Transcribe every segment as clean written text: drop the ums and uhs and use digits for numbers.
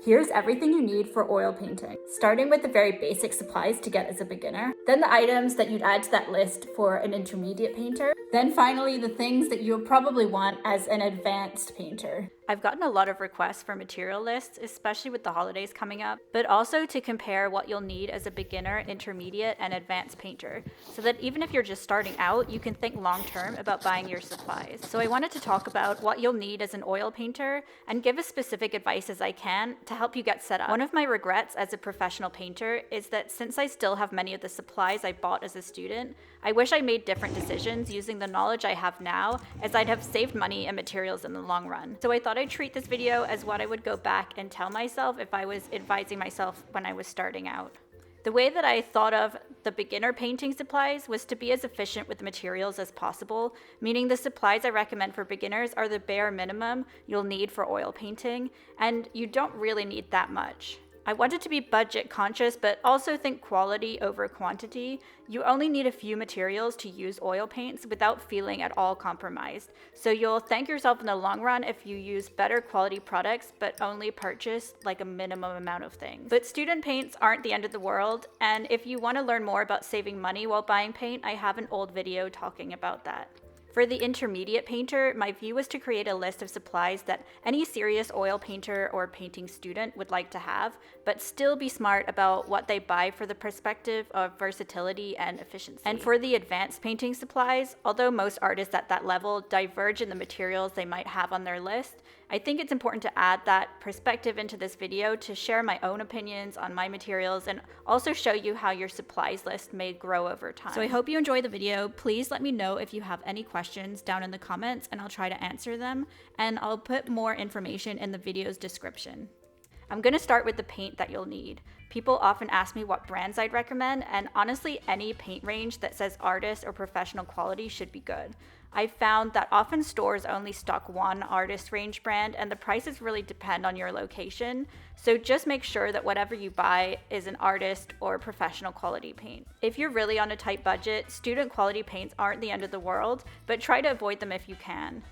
Here's everything you need for oil painting, starting with the very basic supplies to get as a beginner, then the items that you'd add to that list for an intermediate painter, then finally the things that you'll probably want as an advanced painter. I've gotten a lot of requests for material lists, especially with the holidays coming up, but also to compare what you'll need as a beginner, intermediate, and advanced painter, so that even if you're just starting out, you can think long-term about buying your supplies. So I wanted to talk about what you'll need as an oil painter and give as specific advice as I can to help you get set up. One of my regrets as a professional painter is that since I still have many of the supplies I bought as a student, I wish I made different decisions using the knowledge I have now, as I'd have saved money and materials in the long run. So I thought I'd treat this video as what I would go back and tell myself if I was advising myself when I was starting out. The way that I thought of the beginner painting supplies was to be as efficient with the materials as possible, meaning the supplies I recommend for beginners are the bare minimum you'll need for oil painting, and you don't really need that much. I wanted to be budget conscious, but also think quality over quantity. You only need a few materials to use oil paints without feeling at all compromised. So you'll thank yourself in the long run if you use better quality products, but only purchase like a minimum amount of things. But student paints aren't the end of the world. And if you want to learn more about saving money while buying paint, I have an old video talking about that. For the intermediate painter, my view was to create a list of supplies that any serious oil painter or painting student would like to have, but still be smart about what they buy for the perspective of versatility and efficiency. And for the advanced painting supplies, although most artists at that level diverge in the materials they might have on their list, I think it's important to add that perspective into this video to share my own opinions on my materials and also show you how your supplies list may grow over time. So I hope you enjoy the video. Please let me know if you have any questions down in the comments and I'll try to answer them, and I'll put more information in the video's description. I'm going to start with the paint that you'll need. People often ask me what brands I'd recommend, and honestly, any paint range that says artist or professional quality should be good. I've found that often stores only stock one artist range brand, and the prices really depend on your location, so just make sure that whatever you buy is an artist or professional quality paint. If you're really on a tight budget, student quality paints aren't the end of the world, but try to avoid them if you can.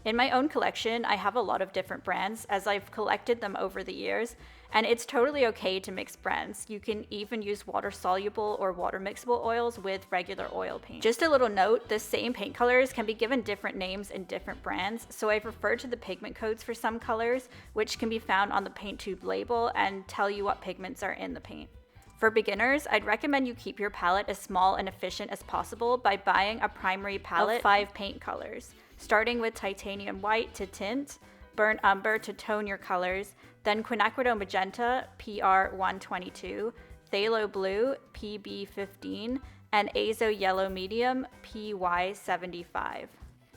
In my own collection, I have a lot of different brands as I've collected them over the years, and it's totally okay to mix brands. You can even use water-soluble or water-mixable oils with regular oil paint. Just a little note, the same paint colors can be given different names in different brands, so I've referred to the pigment codes for some colors, which can be found on the paint tube label and tell you what pigments are in the paint. For beginners, I'd recommend you keep your palette as small and efficient as possible by buying a primary palette of 5 paint colors, starting with titanium white to tint, burnt umber to tone your colors, then quinacridone magenta, PR122, phthalo blue, PB15, and azo yellow medium, PY75.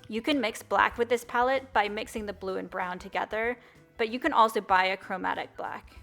You can mix black with this palette by mixing the blue and brown together, but you can also buy a chromatic black.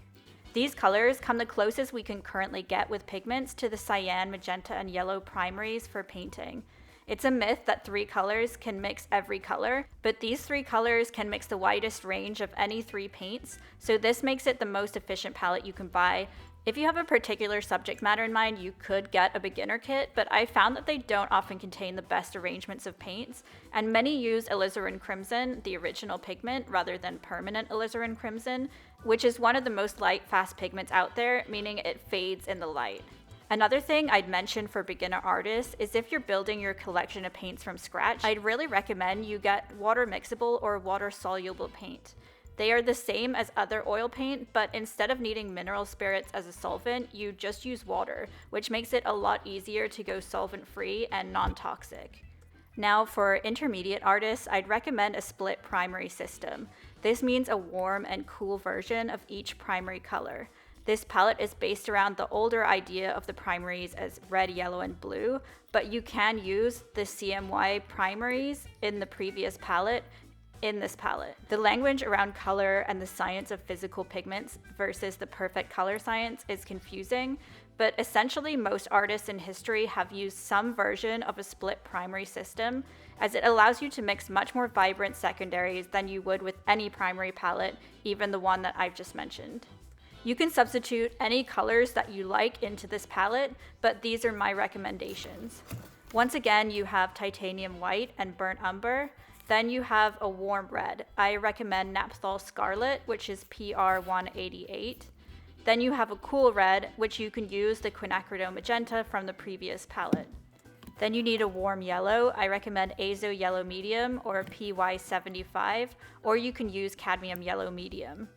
These colors come the closest we can currently get with pigments to the cyan, magenta, and yellow primaries for painting. It's a myth that 3 colors can mix every color, but these 3 colors can mix the widest range of any 3 paints, so this makes it the most efficient palette you can buy. If you have a particular subject matter in mind, you could get a beginner kit, but I found that they don't often contain the best arrangements of paints, and many use alizarin crimson, the original pigment, rather than permanent alizarin crimson, which is one of the most light, fast pigments out there, meaning it fades in the light. Another thing I'd mention for beginner artists is if you're building your collection of paints from scratch, I'd really recommend you get water mixable or water soluble paint. They are the same as other oil paint, but instead of needing mineral spirits as a solvent, you just use water, which makes it a lot easier to go solvent-free and non-toxic. Now for intermediate artists, I'd recommend a split primary system. This means a warm and cool version of each primary color. This palette is based around the older idea of the primaries as red, yellow, and blue, but you can use the CMY primaries in the previous palette in this palette. The language around color and the science of physical pigments versus the perfect color science is confusing, but essentially most artists in history have used some version of a split primary system, as it allows you to mix much more vibrant secondaries than you would with any primary palette, even the one that I've just mentioned. You can substitute any colors that you like into this palette, but these are my recommendations. Once again, you have titanium white and burnt umber. Then you have a warm red. I recommend naphthol scarlet, which is PR188. Then you have a cool red, which you can use the quinacridone magenta from the previous palette. Then you need a warm yellow. I recommend Azo Yellow Medium or PY75, or you can use Cadmium Yellow Medium.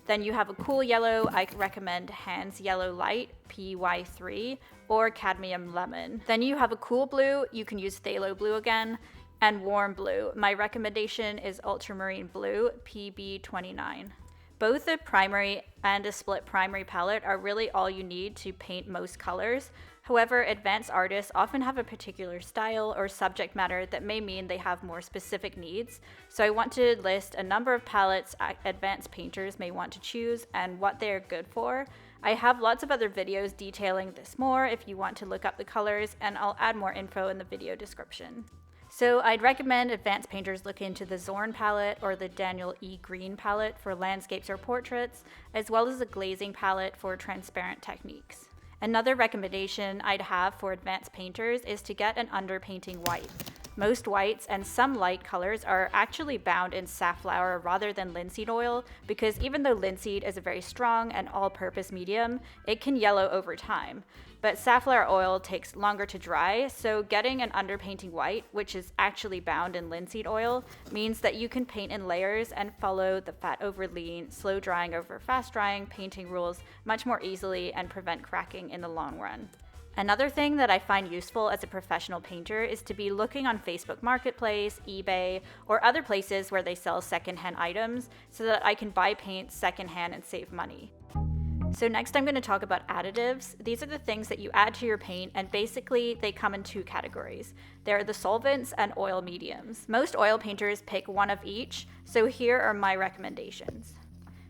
Then you have a cool yellow. I recommend Hansa Yellow Light, PY3, or Cadmium Lemon. Then you have a cool blue. You can use phthalo blue again. And warm blue. My recommendation is ultramarine blue, PB29. Both a primary and a split primary palette are really all you need to paint most colors. However, advanced artists often have a particular style or subject matter that may mean they have more specific needs. So I want to list a number of palettes advanced painters may want to choose and what they are good for. I have lots of other videos detailing this more if you want to look up the colors, and I'll add more info in the video description. So I'd recommend advanced painters look into the Zorn palette or the Daniel E. Green palette for landscapes or portraits, as well as the glazing palette for transparent techniques. Another recommendation I'd have for advanced painters is to get an underpainting white. Most whites and some light colors are actually bound in safflower rather than linseed oil, because even though linseed is a very strong and all-purpose medium, it can yellow over time. But safflower oil takes longer to dry, so getting an underpainting white, which is actually bound in linseed oil, means that you can paint in layers and follow the fat over lean, slow drying over fast drying painting rules much more easily and prevent cracking in the long run. Another thing that I find useful as a professional painter is to be looking on Facebook Marketplace, eBay, or other places where they sell secondhand items so that I can buy paint secondhand and save money. So next I'm going to talk about additives. These are the things that you add to your paint, and basically they come in two categories. There are the solvents and oil mediums. Most oil painters pick one of each, so here are my recommendations.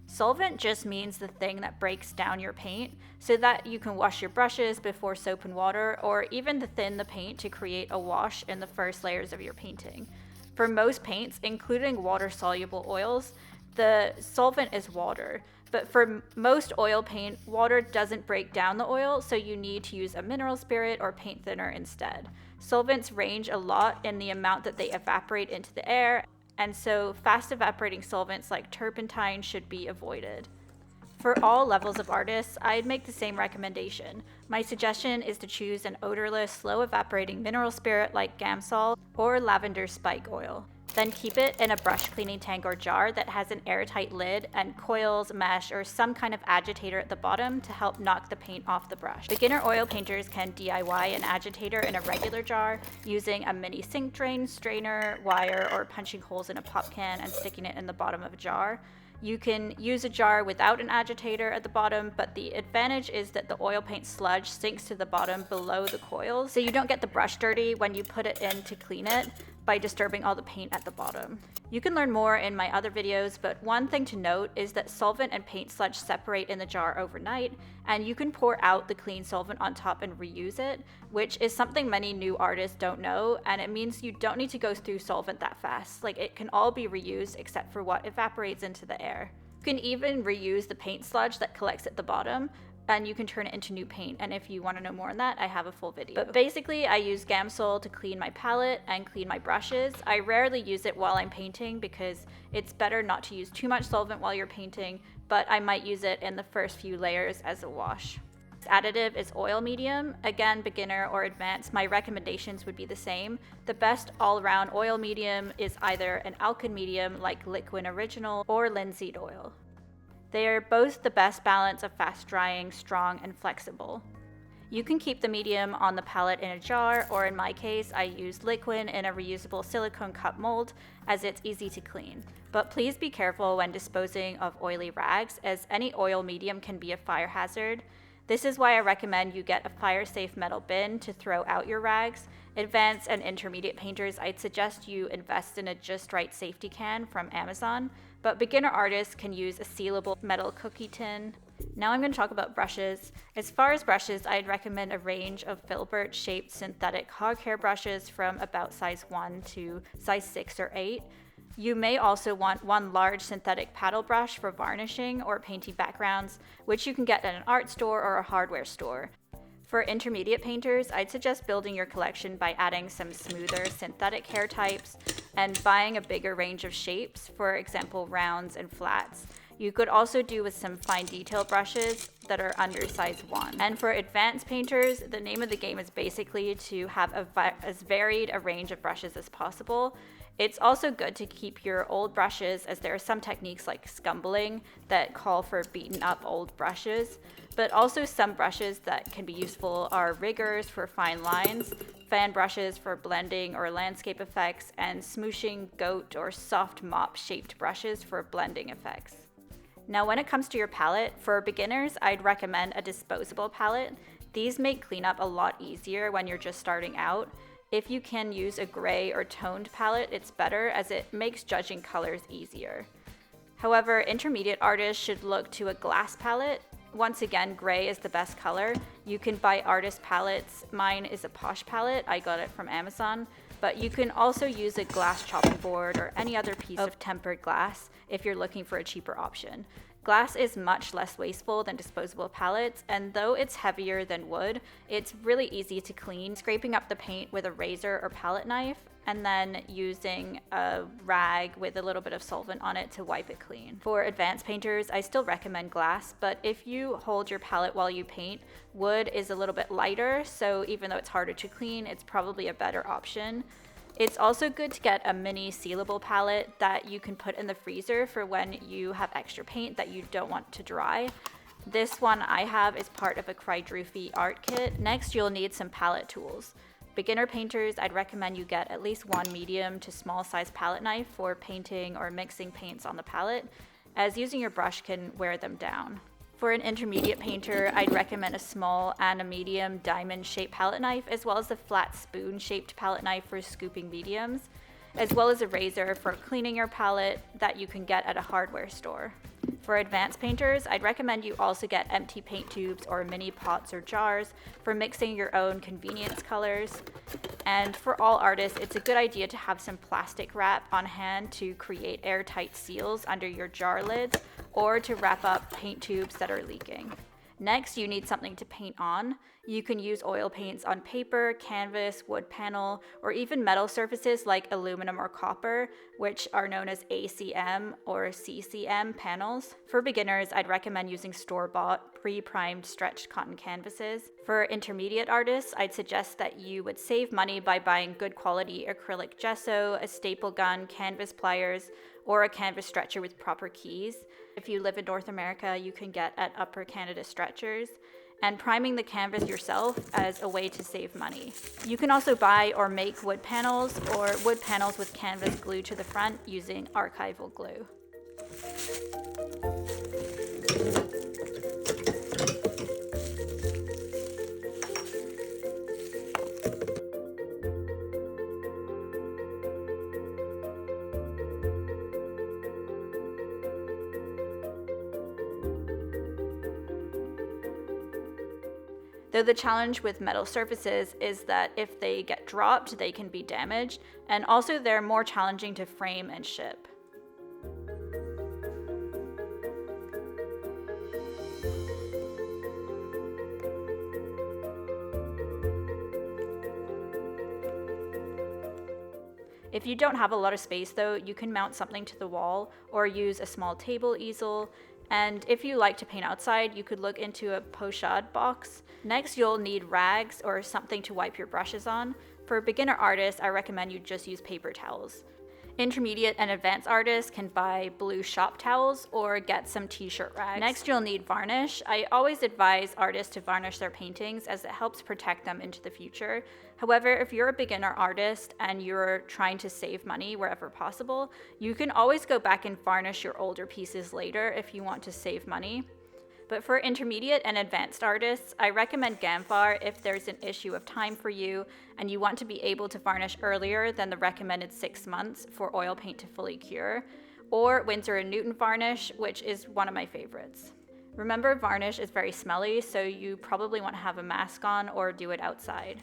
Solvent just means the thing that breaks down your paint so that you can wash your brushes before soap and water, or even to thin the paint to create a wash in the first layers of your painting. For most paints, including water-soluble oils, the solvent is water. But for most oil paint, water doesn't break down the oil, so you need to use a mineral spirit or paint thinner instead. Solvents range a lot in the amount that they evaporate into the air, and so fast evaporating solvents like turpentine should be avoided. For all levels of artists, I'd make the same recommendation. My suggestion is to choose an odorless, slow evaporating mineral spirit like gamsol or lavender spike oil. Then keep it in a brush cleaning tank or jar that has an airtight lid and coils, mesh, or some kind of agitator at the bottom to help knock the paint off the brush. Beginner oil painters can DIY an agitator in a regular jar using a mini sink drain, strainer, wire, or punching holes in a pop can and sticking it in the bottom of a jar. You can use a jar without an agitator at the bottom, but the advantage is that the oil paint sludge sinks to the bottom below the coils, so you don't get the brush dirty when you put it in to clean it by disturbing all the paint at the bottom. You can learn more in my other videos, but one thing to note is that solvent and paint sludge separate in the jar overnight, and you can pour out the clean solvent on top and reuse it, which is something many new artists don't know, and it means you don't need to go through solvent that fast. Like, it can all be reused except for what evaporates into the air. You can even reuse the paint sludge that collects at the bottom, and you can turn it into new paint, and if you want to know more on that, I have a full video. But basically, I use gamsol to clean my palette and clean my brushes. I rarely use it while I'm painting because it's better not to use too much solvent while you're painting, but I might use it in the first few layers as a wash. This additive is oil medium. Again, beginner or advanced, my recommendations would be the same. The best all-around oil medium is either an alkyd medium like Liquid Original or linseed oil. They are both the best balance of fast drying, strong, and flexible. You can keep the medium on the palette in a jar, or in my case, I use liquid in a reusable silicone cup mold as it's easy to clean. But please be careful when disposing of oily rags, as any oil medium can be a fire hazard. This is why I recommend you get a fire-safe metal bin to throw out your rags. Advanced and intermediate painters, I'd suggest you invest in a Just Right safety can from Amazon, but beginner artists can use a sealable metal cookie tin. Now I'm going to talk about brushes. As far as brushes, I'd recommend a range of filbert-shaped synthetic hog hair brushes from about size 1 to size 6 or 8. You may also want one large synthetic paddle brush for varnishing or painting backgrounds, which you can get at an art store or a hardware store. For intermediate painters, I'd suggest building your collection by adding some smoother synthetic hair types, and buying a bigger range of shapes, for example, rounds and flats. You could also do with some fine detail brushes that are under size 1. And for advanced painters, the name of the game is basically to have as varied a range of brushes as possible. It's also good to keep your old brushes, as there are some techniques like scumbling that call for beaten up old brushes. But also some brushes that can be useful are riggers for fine lines, fan brushes for blending or landscape effects, and smooshing goat or soft mop shaped brushes for blending effects. Now when it comes to your palette, for beginners, I'd recommend a disposable palette. These make cleanup a lot easier when you're just starting out. If you can use a gray or toned palette, it's better as it makes judging colors easier. However, intermediate artists should look to a glass palette. Once again, gray is the best color. You can buy artist palettes. Mine is a Posh palette. I got it from Amazon. But you can also use a glass chopping board or any other piece of tempered glass if you're looking for a cheaper option. Glass is much less wasteful than disposable palettes, and though it's heavier than wood, it's really easy to clean, scraping up the paint with a razor or palette knife, and then using a rag with a little bit of solvent on it to wipe it clean. For advanced painters, I still recommend glass, but if you hold your palette while you paint, wood is a little bit lighter, so even though it's harder to clean, it's probably a better option. It's also good to get a mini sealable palette that you can put in the freezer for when you have extra paint that you don't want to dry. This one I have is part of a dorisroseart kit. Next, you'll need some palette tools. Beginner painters, I'd recommend you get at least one medium to small size palette knife for painting or mixing paints on the palette, as using your brush can wear them down. For an intermediate painter, I'd recommend a small and a medium diamond-shaped palette knife, as well as a flat spoon-shaped palette knife for scooping mediums, as well as a razor for cleaning your palette that you can get at a hardware store. For advanced painters, I'd recommend you also get empty paint tubes or mini pots or jars for mixing your own convenience colors. And for all artists, it's a good idea to have some plastic wrap on hand to create airtight seals under your jar lids or to wrap up paint tubes that are leaking. Next, you need something to paint on. You can use oil paints on paper, canvas, wood panel, or even metal surfaces like aluminum or copper, which are known as ACM or CCM panels. For beginners, I'd recommend using store-bought, pre-primed stretched cotton canvases. For intermediate artists, I'd suggest that you would save money by buying good quality acrylic gesso, a staple gun, canvas pliers, or a canvas stretcher with proper keys. If you live in North America, you can get at Upper Canada Stretchers, and priming the canvas yourself as a way to save money. You can also buy or make wood panels or wood panels with canvas glued to the front using archival glue. Though the challenge with metal surfaces is that if they get dropped, they can be damaged, and also they're more challenging to frame and ship. If you don't have a lot of space though, you can mount something to the wall or use a small table easel. And if you like to paint outside, you could look into a pochade box. Next, you'll need rags or something to wipe your brushes on. For beginner artists, I recommend you just use paper towels. Intermediate and advanced artists can buy blue shop towels or get some t-shirt rags. Next, you'll need varnish. I always advise artists to varnish their paintings as it helps protect them into the future. However, if you're a beginner artist and you're trying to save money wherever possible, you can always go back and varnish your older pieces later if you want to save money. But for intermediate and advanced artists, I recommend Gamsol if there's an issue of time for you and you want to be able to varnish earlier than the recommended 6 months for oil paint to fully cure, or Winsor & Newton varnish, which is one of my favorites. Remember, varnish is very smelly, so you probably want to have a mask on or do it outside.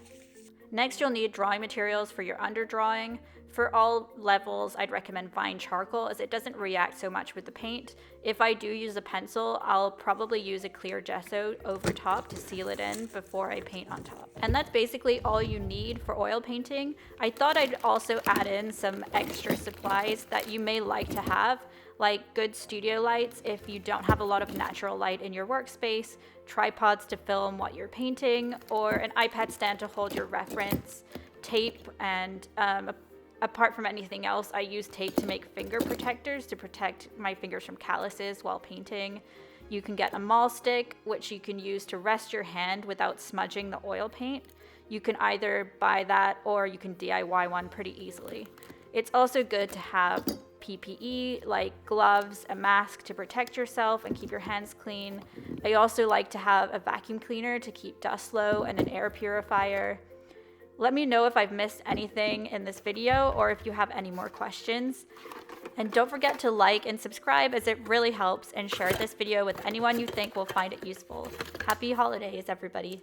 Next, you'll need drawing materials for your underdrawing. For all levels, I'd recommend fine charcoal as it doesn't react so much with the paint. If I do use a pencil, I'll probably use a clear gesso over top to seal it in before I paint on top. And that's basically all you need for oil painting. I thought I'd also add in some extra supplies that you may like to have, like good studio lights if you don't have a lot of natural light in your workspace, tripods to film what you're painting, or an iPad stand to hold your reference, tape, and apart from anything else, I use tape to make finger protectors to protect my fingers from calluses while painting. You can get a mahl stick, which you can use to rest your hand without smudging the oil paint. You can either buy that or you can DIY one pretty easily. It's also good to have PPE like gloves, a mask to protect yourself and keep your hands clean. I also like to have a vacuum cleaner to keep dust low and an air purifier. Let me know if I've missed anything in this video or if you have any more questions. And don't forget to like and subscribe as it really helps, and share this video with anyone you think will find it useful. Happy holidays, everybody.